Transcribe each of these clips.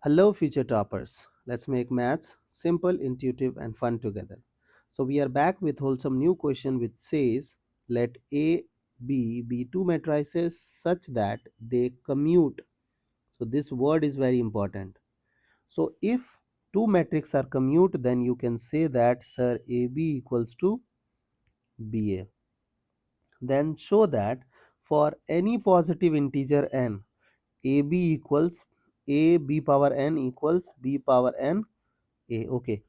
Hello, future toppers. Let's make maths simple, intuitive, and fun together. So, we are back with wholesome new question which says let A, B be two matrices such that they commute. So, this word is very important. So, if two matrices are commute, then you can say that sir AB equals to BA. Then show that for any positive integer n, AB equals AB power n equals B power n A. Okay,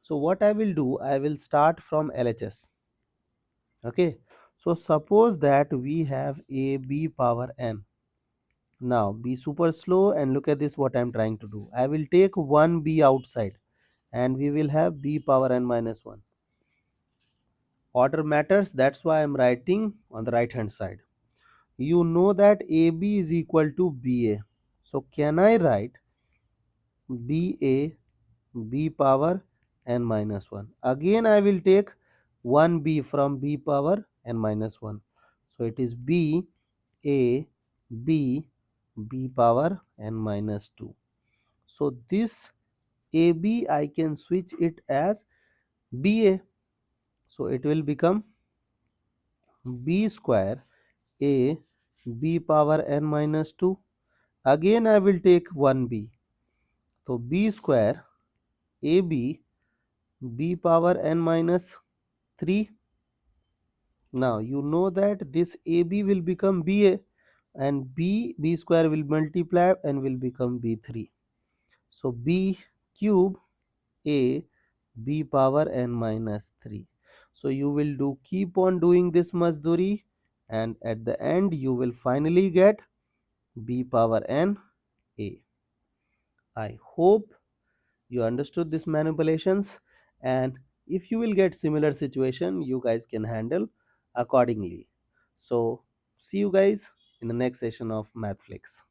so what I will do, I will start from LHS. Okay, so suppose that we have a B power n. Now be super slow and look at this, what I am trying to do. I will take one B outside and we will have B power n minus 1. Order matters, that's why I am writing on the right hand side. You know that AB is equal to BA. So can I write BA B power n minus 1? Again I will take 1b from B power n minus 1. So it is B A B B power n minus 2. So this AB I can switch it as BA. So it will become B square A B power n minus 2. Again I will take 1b. So B square AB B power n minus 3. Now you know that this AB will become BA and B square will multiply and will become B3. So B cube A B power n minus 3. So you will keep on doing this mazduri and at the end you will finally get B power n A. I hope you understood these manipulations, and if you will get similar situation you guys can handle accordingly. So see you guys in the next session of MathFlix.